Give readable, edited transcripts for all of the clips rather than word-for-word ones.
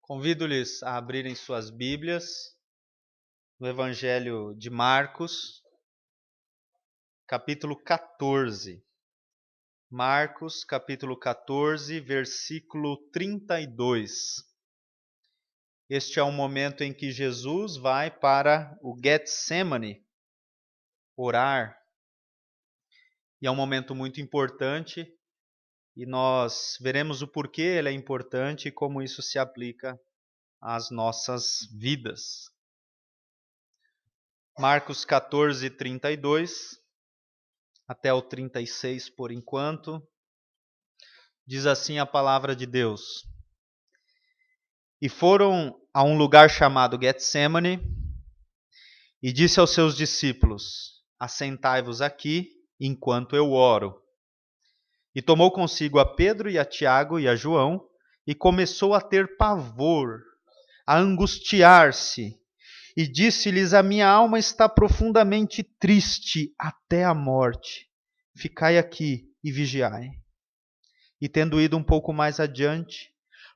Convido-lhes a abrirem suas Bíblias no Evangelho de Marcos, capítulo 14. Marcos, capítulo 14, versículo 32. Este é o momento em que Jesus vai para o Getsemane orar. E é um momento muito importante e nós veremos o porquê ele é importante e como isso se aplica às nossas vidas. Marcos 14, 32 até o 36 por enquanto. Diz assim a palavra de Deus. E foram a um lugar chamado Getsemane, e disse aos seus discípulos: Assentai-vos aqui, enquanto eu oro. E tomou consigo a Pedro e a Tiago e a João, e começou a ter pavor, a angustiar-se, e disse-lhes: A minha alma está profundamente triste até a morte. Ficai aqui e vigiai. E tendo ido um pouco mais adiante,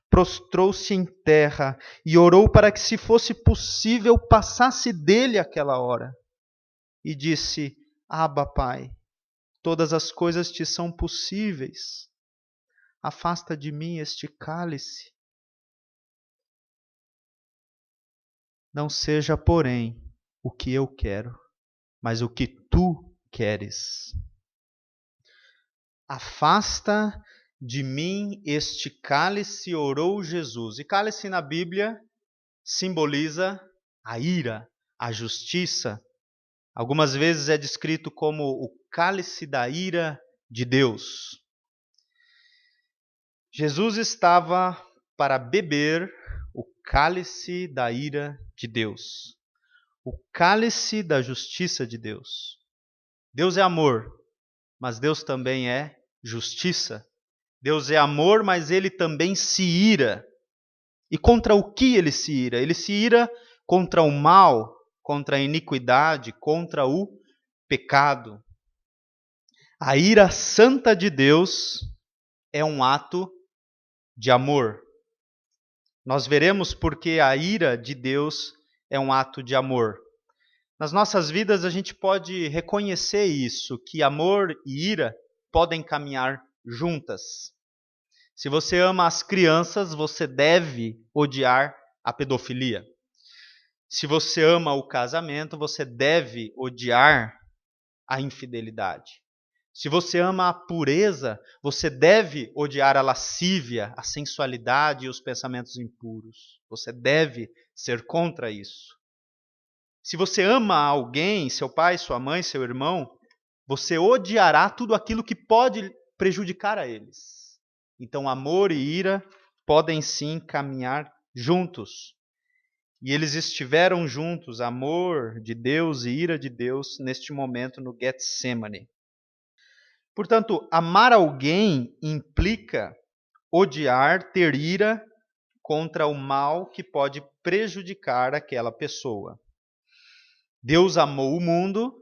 prostrou-se em terra e orou para que, se fosse possível, passasse dele aquela hora. E disse: Abba, Pai, todas as coisas te são possíveis. Afasta de mim este cálice. Não seja, porém, o que eu quero, mas o que tu queres. Afasta de mim este cálice, orou Jesus. E cálice na Bíblia simboliza a ira, a justiça. Algumas vezes é descrito como o cálice da ira de Deus. Jesus estava para beber o cálice da ira de Deus, o cálice da justiça de Deus. Deus é amor, mas Deus também é justiça. Deus é amor, mas ele também se ira. E contra o que ele se ira? Ele se ira contra o mal, contra a iniquidade, contra o pecado. A ira santa de Deus é um ato de amor. Nós veremos porque a ira de Deus é um ato de amor. Nas nossas vidas a gente pode reconhecer isso, que amor e ira podem caminhar juntas. Se você ama as crianças, você deve odiar a pedofilia. Se você ama o casamento, você deve odiar a infidelidade. Se você ama a pureza, você deve odiar a lascívia, a sensualidade e os pensamentos impuros. Você deve ser contra isso. Se você ama alguém, seu pai, sua mãe, seu irmão, você odiará tudo aquilo que pode prejudicar a eles. Então, amor e ira podem sim caminhar juntos. E eles estiveram juntos, amor de Deus e ira de Deus, neste momento no Getsemane. Portanto, amar alguém implica odiar, ter ira contra o mal que pode prejudicar aquela pessoa. Deus amou o mundo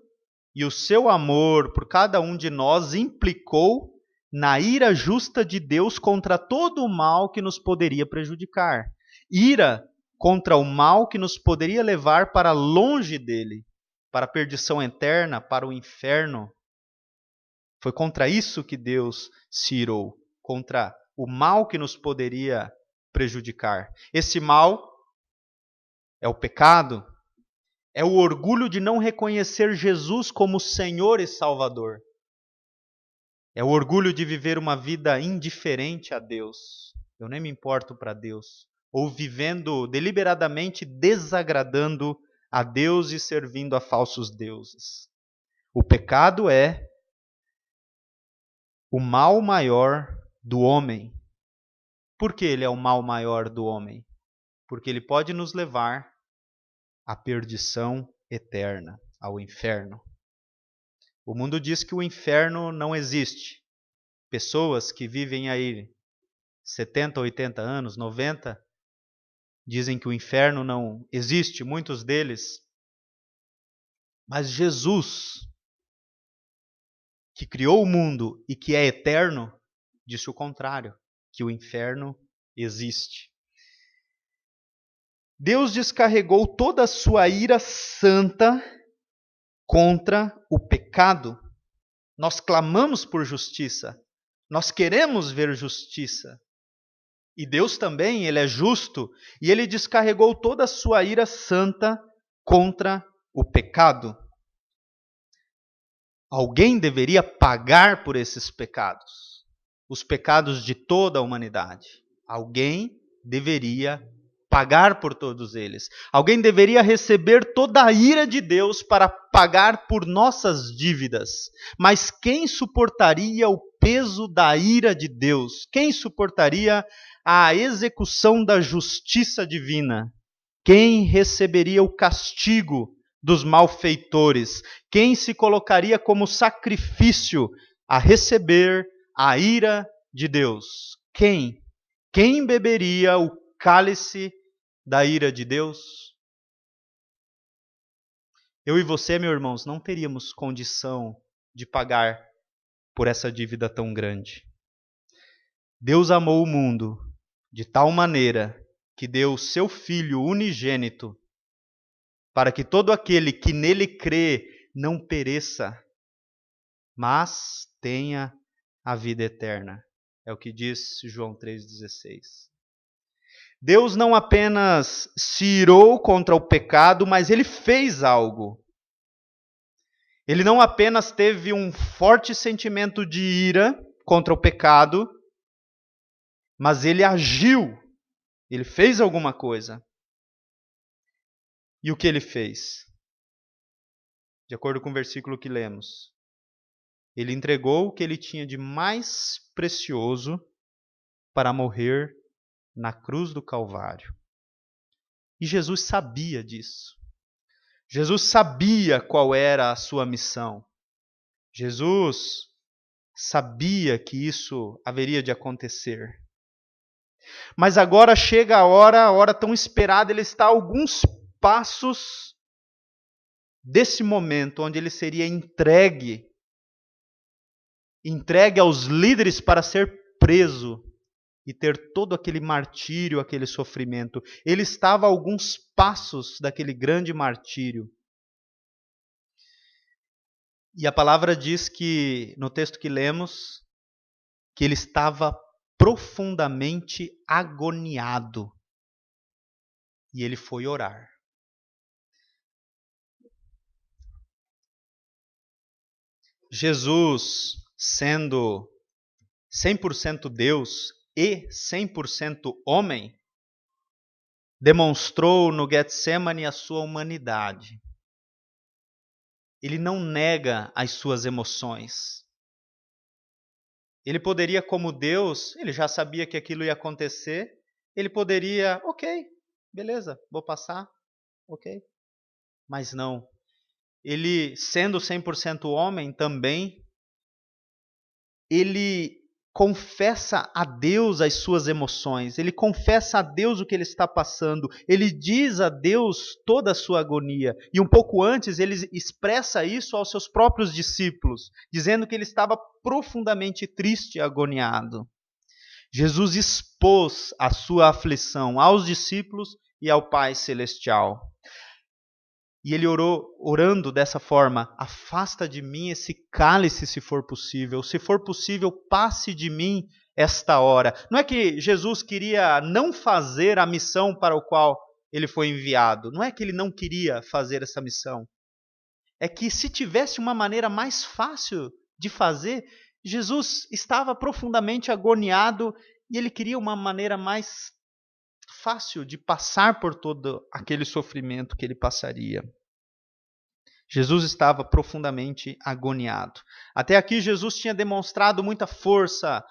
e o seu amor por cada um de nós implicou na ira justa de Deus contra todo o mal que nos poderia prejudicar. Ira contra o mal que nos poderia levar para longe dele, para a perdição eterna, para o inferno. Foi contra isso que Deus se irou, contra o mal que nos poderia prejudicar. Esse mal é o pecado, é o orgulho de não reconhecer Jesus como Senhor e Salvador. É o orgulho de viver uma vida indiferente a Deus. Eu nem me importo para Deus. Ou vivendo deliberadamente desagradando a Deus e servindo a falsos deuses. O pecado é o mal maior do homem. Por que ele é o mal maior do homem? Porque ele pode nos levar à perdição eterna, ao inferno. O mundo diz que o inferno não existe. Pessoas que vivem aí 70, 80 anos, 90, dizem que o inferno não existe, muitos deles. Mas Jesus, que criou o mundo e que é eterno, disse o contrário, que o inferno existe. Deus descarregou toda a sua ira santa contra o pecado. Nós clamamos por justiça. Nós queremos ver justiça. E Deus também, Ele é justo, e Ele descarregou toda a sua ira santa contra o pecado. Alguém deveria pagar por esses pecados, os pecados de toda a humanidade. Alguém deveria pagar por todos eles. Alguém deveria receber toda a ira de Deus para pagar por nossas dívidas. Mas quem suportaria o peso da ira de Deus? Quem suportaria a execução da justiça divina? Quem receberia o castigo dos malfeitores? Quem se colocaria como sacrifício a receber a ira de Deus? Quem? Quem beberia o cálice da ira de Deus? Eu e você, meus irmãos, não teríamos condição de pagar por essa dívida tão grande. Deus amou o mundo de tal maneira que deu o seu Filho unigênito para que todo aquele que nele crê não pereça, mas tenha a vida eterna. É o que diz João 3,16. Deus não apenas se irou contra o pecado, mas Ele fez algo. Ele não apenas teve um forte sentimento de ira contra o pecado, mas Ele agiu. Ele fez alguma coisa. E o que Ele fez? De acordo com o versículo que lemos, Ele entregou o que Ele tinha de mais precioso para morrer na cruz do Calvário. E Jesus sabia disso. Jesus sabia qual era a sua missão. Jesus sabia que isso haveria de acontecer. Mas agora chega a hora tão esperada, ele está a alguns passos desse momento onde ele seria entregue aos líderes para ser preso e ter todo aquele martírio, aquele sofrimento. Ele estava a alguns passos daquele grande martírio. E a palavra diz que, no texto que lemos, que ele estava profundamente agoniado. E ele foi orar. Jesus, sendo 100% Deus e 100% homem, demonstrou no Getsemane a sua humanidade. Ele não nega as suas emoções. Ele poderia, como Deus, ele já sabia que aquilo ia acontecer, ele poderia, ok, beleza, vou passar, ok. Mas não. Ele, sendo 100% homem também, ele confessa a Deus as suas emoções, ele confessa a Deus o que ele está passando, ele diz a Deus toda a sua agonia. E um pouco antes ele expressa isso aos seus próprios discípulos, dizendo que ele estava profundamente triste e agoniado. Jesus expôs a sua aflição aos discípulos e ao Pai Celestial. E ele orou, orando dessa forma: afasta de mim esse cálice, se for possível. Se for possível, passe de mim esta hora. Não é que Jesus queria não fazer a missão para a qual ele foi enviado. Não é que ele não queria fazer essa missão. É que se tivesse uma maneira mais fácil de fazer, Jesus estava profundamente agoniado e ele queria uma maneira mais fácil de passar por todo aquele sofrimento que ele passaria. Jesus estava profundamente agoniado. Até aqui Jesus tinha demonstrado muita força,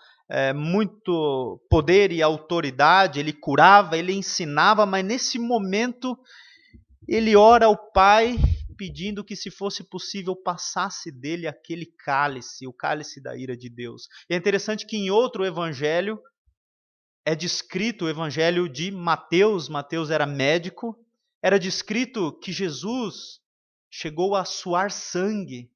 muito poder e autoridade, ele curava, ele ensinava, mas nesse momento ele ora ao Pai pedindo que, se fosse possível, passasse dele aquele cálice, o cálice da ira de Deus. E é interessante que em outro evangelho é descrito, o evangelho de Mateus, Mateus era médico, era descrito que Jesus chegou a suar sangue.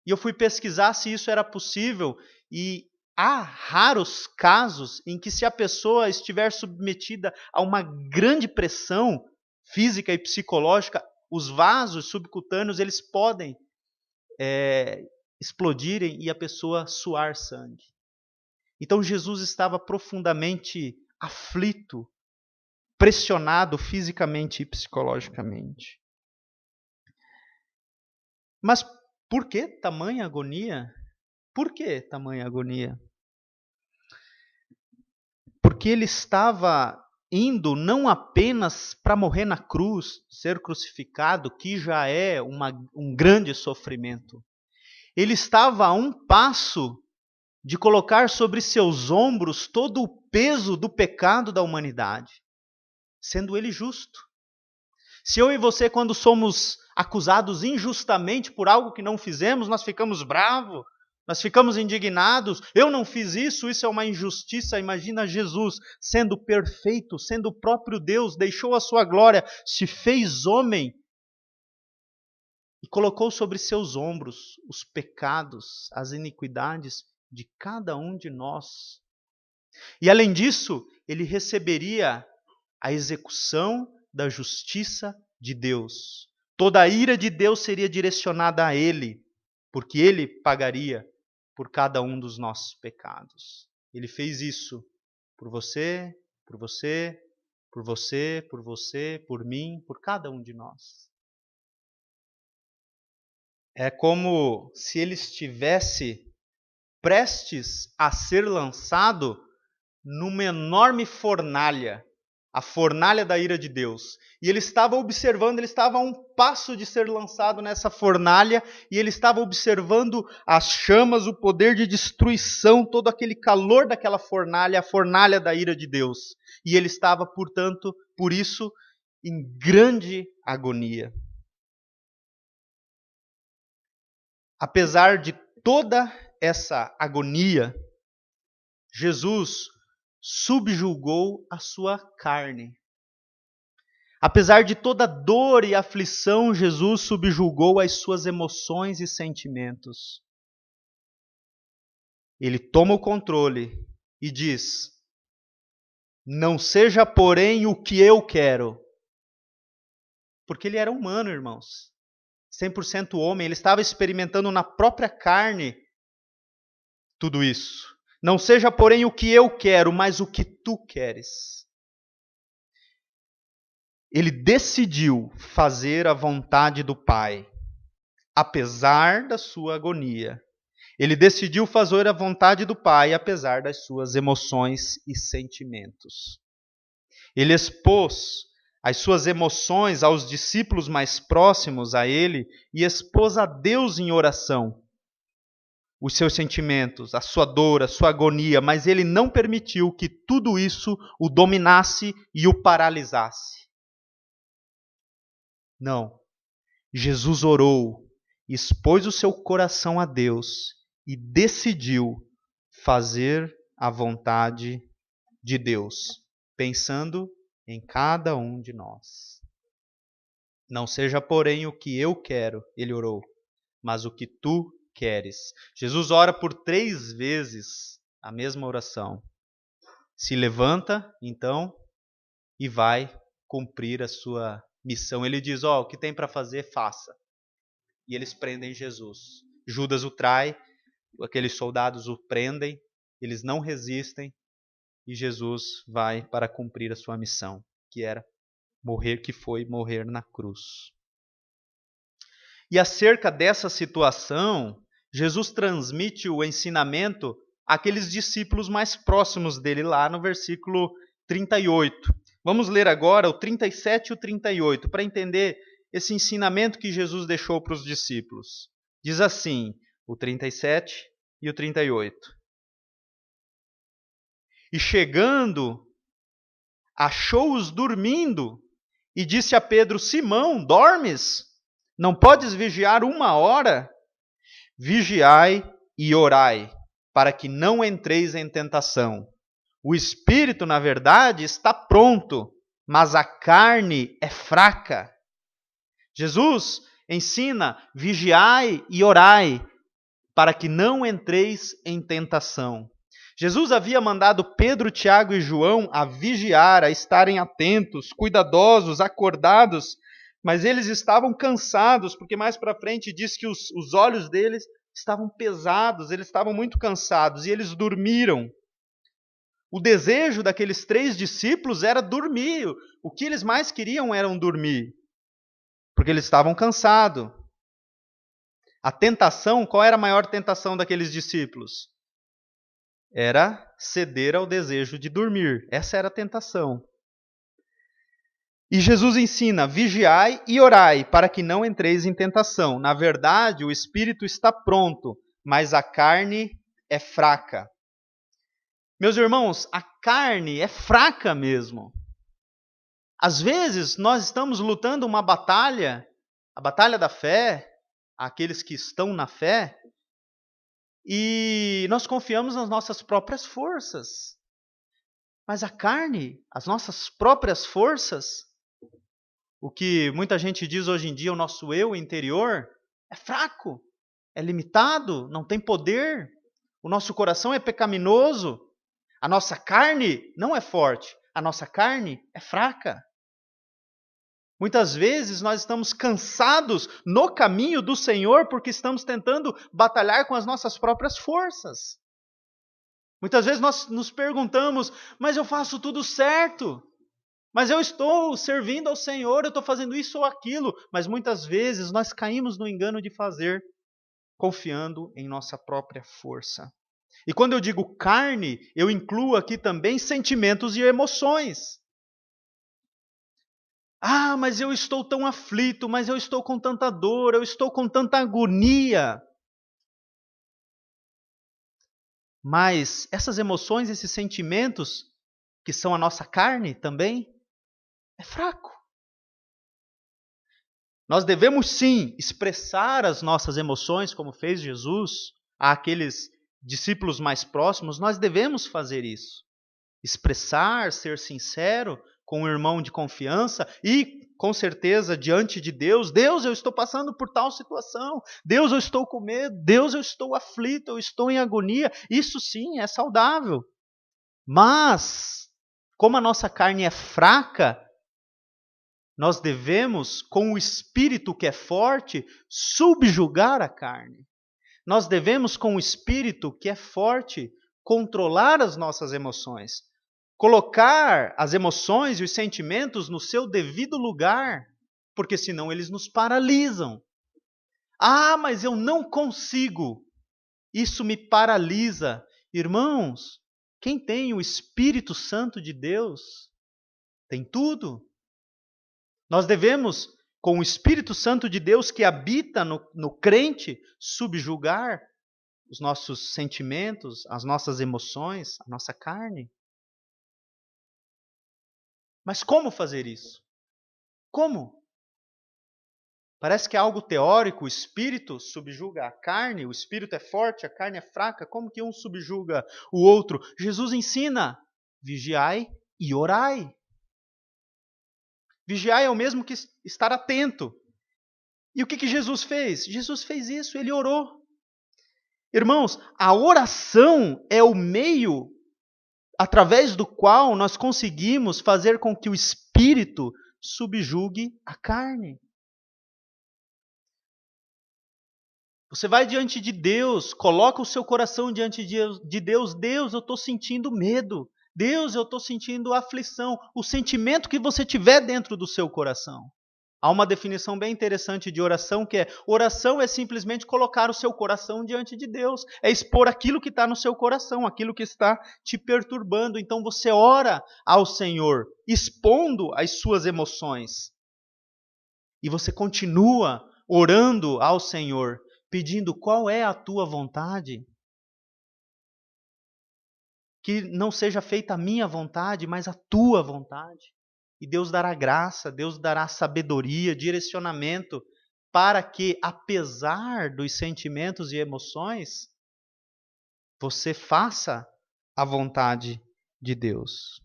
E eu fui pesquisar se isso era possível, e há raros casos em que, se a pessoa estiver submetida a uma grande pressão física e psicológica, os vasos subcutâneos eles podem explodirem e a pessoa suar sangue. Então Jesus estava profundamente aflito, pressionado fisicamente e psicologicamente. Mas por que tamanha agonia? Por que tamanha agonia? Porque ele estava indo não apenas para morrer na cruz, ser crucificado, que já é um grande sofrimento. Ele estava a um passo de colocar sobre seus ombros todo o peso do pecado da humanidade, sendo ele justo. Se eu e você, quando somos acusados injustamente por algo que não fizemos, nós ficamos bravos, nós ficamos indignados. Eu não fiz isso, isso é uma injustiça. Imagina Jesus sendo perfeito, sendo o próprio Deus, deixou a sua glória, se fez homem e colocou sobre seus ombros os pecados, as iniquidades de cada um de nós. E além disso, ele receberia a execução da justiça de Deus. Toda a ira de Deus seria direcionada a ele, porque ele pagaria por cada um dos nossos pecados. Ele fez isso por você, por você, por você, por você, por mim, por cada um de nós. É como se ele estivesse prestes a ser lançado numa enorme fornalha, a fornalha da ira de Deus. E ele estava observando, ele estava a um passo de ser lançado nessa fornalha, e ele estava observando as chamas, o poder de destruição, todo aquele calor daquela fornalha, a fornalha da ira de Deus. E ele estava, portanto, por isso, em grande agonia. Apesar de toda essa agonia, Jesus subjugou a sua carne. Apesar de toda dor e aflição, Jesus subjugou as suas emoções e sentimentos. Ele toma o controle e diz: não seja, porém, o que eu quero. Porque ele era humano, irmãos. 100% homem, ele estava experimentando na própria carne tudo isso. Não seja, porém, o que eu quero, mas o que tu queres. Ele decidiu fazer a vontade do Pai, apesar da sua agonia. Ele decidiu fazer a vontade do Pai, apesar das suas emoções e sentimentos. Ele expôs as suas emoções aos discípulos mais próximos a ele e expôs a Deus em oração os seus sentimentos, a sua dor, a sua agonia, mas ele não permitiu que tudo isso o dominasse e o paralisasse. Não. Jesus orou, expôs o seu coração a Deus e decidiu fazer a vontade de Deus, pensando em cada um de nós. Não seja, porém, o que eu quero, ele orou, mas o que tu queres. Jesus ora por 3 vezes a mesma oração. Se levanta, então, e vai cumprir a sua missão. Ele diz: o que tem para fazer, faça. E eles prendem Jesus. Judas o trai, aqueles soldados o prendem, eles não resistem, e Jesus vai para cumprir a sua missão, que era morrer, que foi morrer na cruz. E acerca dessa situação, Jesus transmite o ensinamento àqueles discípulos mais próximos dele, lá no versículo 38. Vamos ler agora o 37 e o 38, para entender esse ensinamento que Jesus deixou para os discípulos. Diz assim, o 37 e o 38. E chegando, achou-os dormindo, e disse a Pedro: Simão, dormes? Não podes vigiar 1 hora? Vigiai e orai, para que não entreis em tentação. O espírito, na verdade, está pronto, mas a carne é fraca. Jesus ensina: vigiai e orai, para que não entreis em tentação. Jesus havia mandado Pedro, Tiago e João a vigiar, a estarem atentos, cuidadosos, acordados, mas eles estavam cansados, porque mais para frente diz que os olhos deles estavam pesados, eles estavam muito cansados e eles dormiram. O desejo daqueles 3 discípulos era dormir. O que eles mais queriam era dormir, porque eles estavam cansados. A tentação, qual era a maior tentação daqueles discípulos? Era ceder ao desejo de dormir. Essa era a tentação. E Jesus ensina: vigiai e orai, para que não entreis em tentação. Na verdade, o espírito está pronto, mas a carne é fraca. Meus irmãos, a carne é fraca mesmo. Às vezes, nós estamos lutando uma batalha, a batalha da fé, aqueles que estão na fé, e nós confiamos nas nossas próprias forças. Mas a carne, as nossas próprias forças, o que muita gente diz hoje em dia, o nosso eu interior, é fraco, é limitado, não tem poder. O nosso coração é pecaminoso. A nossa carne não é forte, a nossa carne é fraca. Muitas vezes nós estamos cansados no caminho do Senhor porque estamos tentando batalhar com as nossas próprias forças. Muitas vezes nós nos perguntamos, mas eu faço tudo certo, mas eu estou servindo ao Senhor, eu estou fazendo isso ou aquilo, mas muitas vezes nós caímos no engano de fazer, confiando em nossa própria força. E quando eu digo carne, eu incluo aqui também sentimentos e emoções. Ah, mas eu estou tão aflito, mas eu estou com tanta dor, eu estou com tanta agonia. Mas essas emoções, esses sentimentos, que são a nossa carne também, é fraco. Nós devemos sim expressar as nossas emoções, como fez Jesus, àqueles discípulos mais próximos, nós devemos fazer isso. Expressar, ser sincero com um irmão de confiança e, com certeza, diante de Deus, Deus, eu estou passando por tal situação, Deus, eu estou com medo, Deus, eu estou aflito, eu estou em agonia. Isso sim é saudável. Mas, como a nossa carne é fraca, nós devemos, com o espírito que é forte, subjugar a carne. Nós devemos, com o espírito que é forte, controlar as nossas emoções. Colocar as emoções e os sentimentos no seu devido lugar, porque senão eles nos paralisam. Ah, mas eu não consigo. Isso me paralisa. Irmãos, quem tem o Espírito Santo de Deus, tem tudo. Nós devemos, com o Espírito Santo de Deus que habita no crente, subjugar os nossos sentimentos, as nossas emoções, a nossa carne. Mas como fazer isso? Como? Parece que é algo teórico, o espírito subjuga a carne, o espírito é forte, a carne é fraca, como que um subjuga o outro? Jesus ensina: vigiai e orai. Vigiai é o mesmo que estar atento. E o que Jesus fez? Jesus fez isso, ele orou. Irmãos, a oração é o meio através do qual nós conseguimos fazer com que o espírito subjugue a carne. Você vai diante de Deus, coloca o seu coração diante de Deus. Deus, eu estou sentindo medo. Deus, eu estou sentindo aflição. O sentimento que você tiver dentro do seu coração. Há uma definição bem interessante de oração, que é: oração é simplesmente colocar o seu coração diante de Deus. É expor aquilo que está no seu coração, aquilo que está te perturbando. Então você ora ao Senhor, expondo as suas emoções. E você continua orando ao Senhor, pedindo: qual é a tua vontade? Que não seja feita a minha vontade, mas a tua vontade. E Deus dará graça, Deus dará sabedoria, direcionamento, para que, apesar dos sentimentos e emoções, você faça a vontade de Deus.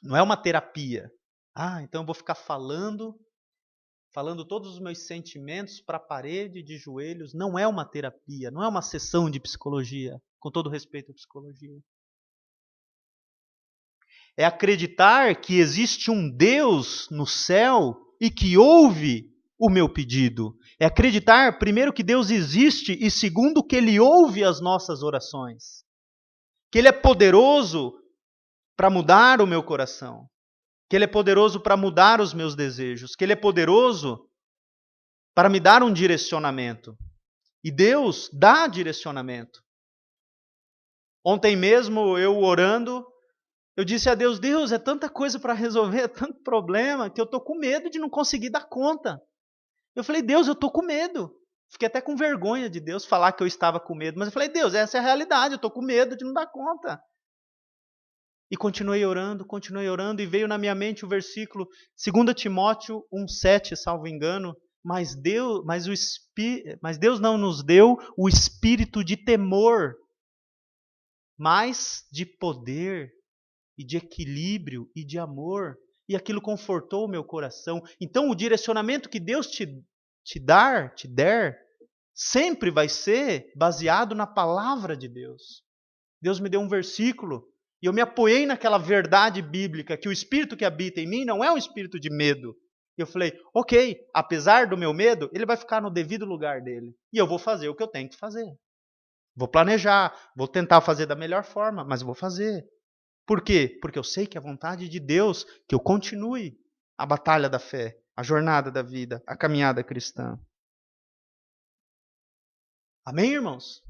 Não é uma terapia. Ah, então eu vou ficar falando falando todos os meus sentimentos para a parede de joelhos, não é uma terapia, não é uma sessão de psicologia, com todo respeito à psicologia. É acreditar que existe um Deus no céu e que ouve o meu pedido. É acreditar, primeiro, que Deus existe e, segundo, que Ele ouve as nossas orações. Que Ele é poderoso para mudar o meu coração. Que Ele é poderoso para mudar os meus desejos. Que Ele é poderoso para me dar um direcionamento. E Deus dá direcionamento. Ontem mesmo, eu orando, eu disse a Deus, Deus, é tanta coisa para resolver, é tanto problema, que eu estou com medo de não conseguir dar conta. Eu falei, Deus, eu estou com medo. Fiquei até com vergonha de Deus falar que eu estava com medo. Mas eu falei, Deus, essa é a realidade, eu estou com medo de não dar conta. E continuei orando, e veio na minha mente o versículo 2 Timóteo 1,7, salvo engano. Mas Deus não nos deu o espírito de temor, mas de poder, e de equilíbrio, e de amor. E aquilo confortou o meu coração. Então o direcionamento que Deus te der, sempre vai ser baseado na palavra de Deus. Deus me deu um versículo e eu me apoiei naquela verdade bíblica que o espírito que habita em mim não é um espírito de medo. E eu falei, ok, apesar do meu medo, ele vai ficar no devido lugar dele. E eu vou fazer o que eu tenho que fazer. Vou planejar, vou tentar fazer da melhor forma, mas vou fazer. Por quê? Porque eu sei que é a vontade de Deus que eu continue a batalha da fé, a jornada da vida, a caminhada cristã. Amém, irmãos?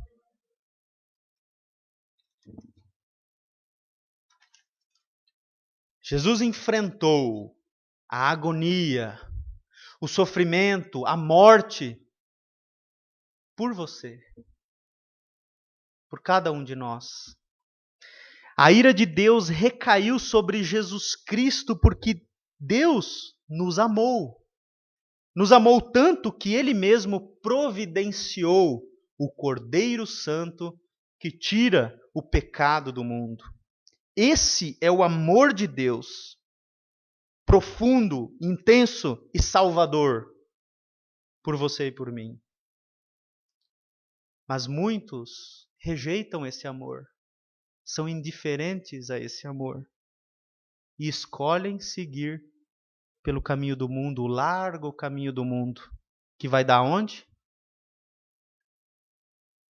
Jesus enfrentou a agonia, o sofrimento, a morte por você, por cada um de nós. A ira de Deus recaiu sobre Jesus Cristo porque Deus nos amou. Nos amou tanto que Ele mesmo providenciou o Cordeiro Santo que tira o pecado do mundo. Esse é o amor de Deus, profundo, intenso e salvador, por você e por mim. Mas muitos rejeitam esse amor, são indiferentes a esse amor e escolhem seguir pelo caminho do mundo, o largo caminho do mundo, que vai dar onde?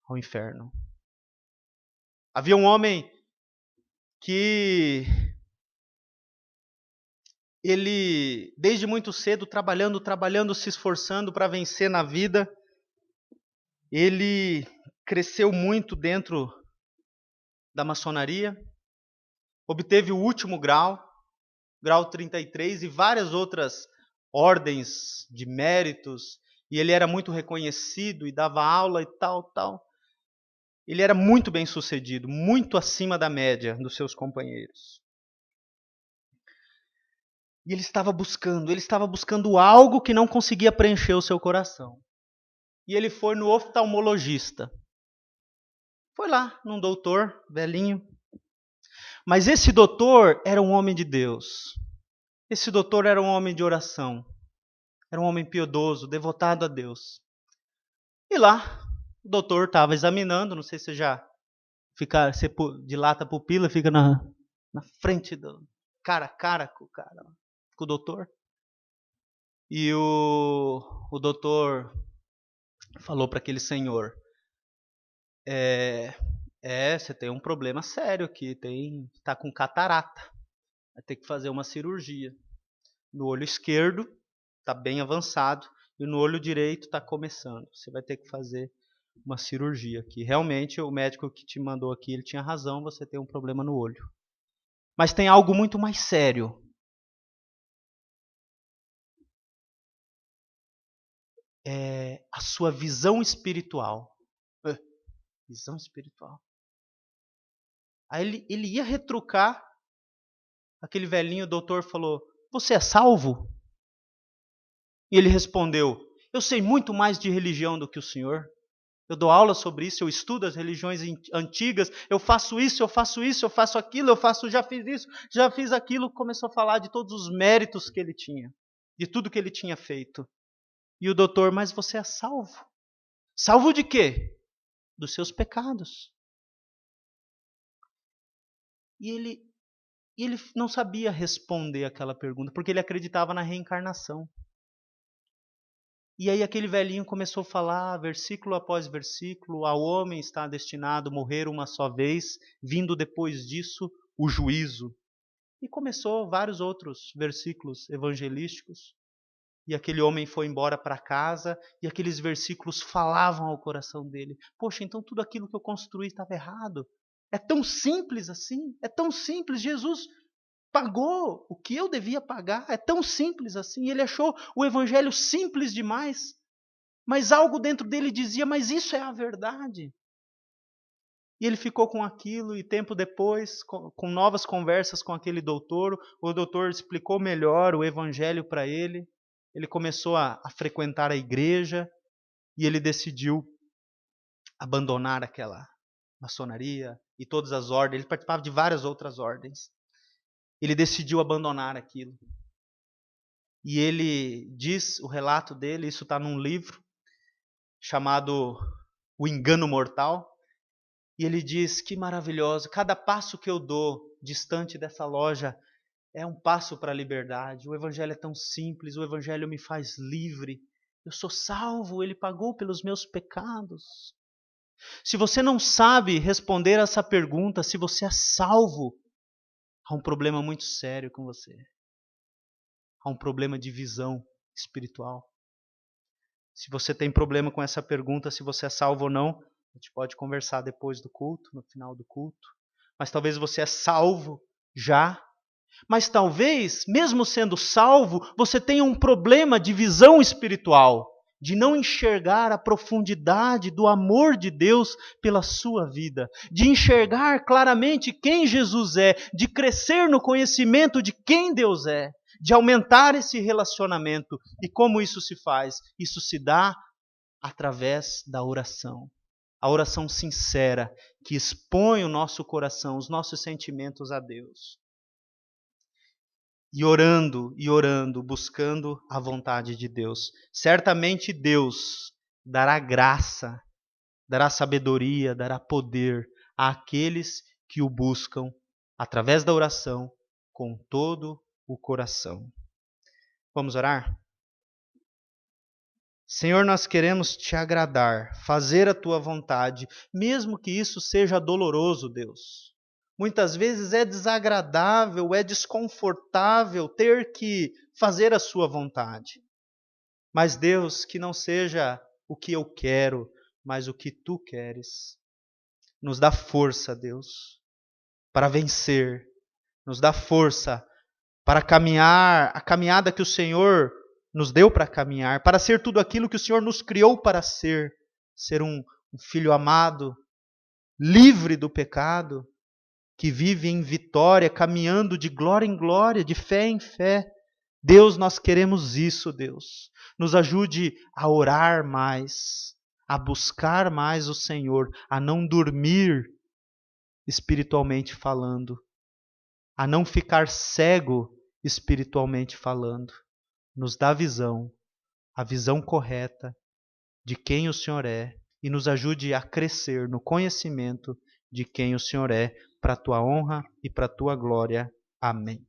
Ao inferno. Havia um homem que ele, desde muito cedo, trabalhando, se esforçando para vencer na vida, ele cresceu muito dentro da maçonaria, obteve o último grau 33, e várias outras ordens de méritos, e ele era muito reconhecido e dava aula e tal. Ele era muito bem sucedido, muito acima da média dos seus companheiros. E ele estava buscando algo que não conseguia preencher o seu coração. E ele foi no oftalmologista. Foi lá, num doutor, velhinho. Mas esse doutor era um homem de Deus. Esse doutor era um homem de oração. Era um homem piedoso, devotado a Deus. E lá, o doutor estava examinando, não sei se você já você dilata a pupila, fica na frente, cara a cara com o doutor. E o doutor falou para aquele senhor, você tem um problema sério aqui, está com catarata, vai ter que fazer uma cirurgia. No olho esquerdo está bem avançado e no olho direito está começando. Você vai ter que fazer uma cirurgia aqui. Realmente o médico que te mandou aqui, ele tinha razão, você tem um problema no olho. Mas tem algo muito mais sério. É a sua visão espiritual. Visão espiritual. Aí ele ia retrucar. Aquele velhinho, o doutor falou, você é salvo? E ele respondeu, eu sei muito mais de religião do que o senhor. Eu dou aula sobre isso, eu estudo as religiões antigas, eu faço isso, eu faço aquilo, já fiz isso, já fiz aquilo. Começou a falar de todos os méritos que ele tinha, de tudo que ele tinha feito. E o doutor, mas você é salvo. Salvo de quê? Dos seus pecados. E ele não sabia responder aquela pergunta, porque ele acreditava na reencarnação. E aí aquele velhinho começou a falar, versículo após versículo, ao homem está destinado a morrer uma só vez, vindo depois disso o juízo. E começou vários outros versículos evangelísticos. E aquele homem foi embora para casa, e aqueles versículos falavam ao coração dele. Poxa, então tudo aquilo que eu construí estava errado. É tão simples assim, é tão simples. Jesus pagou o que eu devia pagar, é tão simples assim. Ele achou o evangelho simples demais, mas algo dentro dele dizia, mas isso é a verdade. E ele ficou com aquilo, e tempo depois, com novas conversas com aquele doutor, o doutor explicou melhor o evangelho para ele. Ele começou a frequentar a igreja, e ele decidiu abandonar aquela maçonaria e todas as ordens. Ele participava de várias outras ordens. Ele decidiu abandonar aquilo. E ele diz, o relato dele, isso está num livro chamado O Engano Mortal. E ele diz, que maravilhoso, cada passo que eu dou distante dessa loja é um passo para a liberdade. O evangelho é tão simples, o evangelho me faz livre. Eu sou salvo, ele pagou pelos meus pecados. Se você não sabe responder essa pergunta, se você é salvo, há um problema muito sério com você. Há um problema de visão espiritual. Se você tem problema com essa pergunta, se você é salvo ou não, a gente pode conversar depois do culto, no final do culto. Mas talvez você é salvo já. Mas talvez, mesmo sendo salvo, você tenha um problema de visão espiritual, de não enxergar a profundidade do amor de Deus pela sua vida, de enxergar claramente quem Jesus é, de crescer no conhecimento de quem Deus é, de aumentar esse relacionamento. E como isso se faz? Isso se dá através da oração. A oração sincera, que expõe o nosso coração, os nossos sentimentos a Deus. E orando, buscando a vontade de Deus. Certamente Deus dará graça, dará sabedoria, dará poder àqueles que o buscam através da oração com todo o coração. Vamos orar? Senhor, nós queremos te agradar, fazer a tua vontade, mesmo que isso seja doloroso, Deus. Muitas vezes é desagradável, é desconfortável ter que fazer a sua vontade. Mas, Deus, que não seja o que eu quero, mas o que tu queres. Nos dá força, Deus, para vencer. Nos dá força para caminhar a caminhada que o Senhor nos deu para caminhar, para ser tudo aquilo que o Senhor nos criou para ser. Ser um filho amado, livre do pecado, que vive em vitória, caminhando de glória em glória, de fé em fé. Deus, nós queremos isso, Deus. Nos ajude a orar mais, a buscar mais o Senhor, a não dormir espiritualmente falando, a não ficar cego espiritualmente falando. Nos dá visão, a visão correta de quem o Senhor é, e nos ajude a crescer no conhecimento de quem o Senhor é, para a tua honra e para a tua glória. Amém.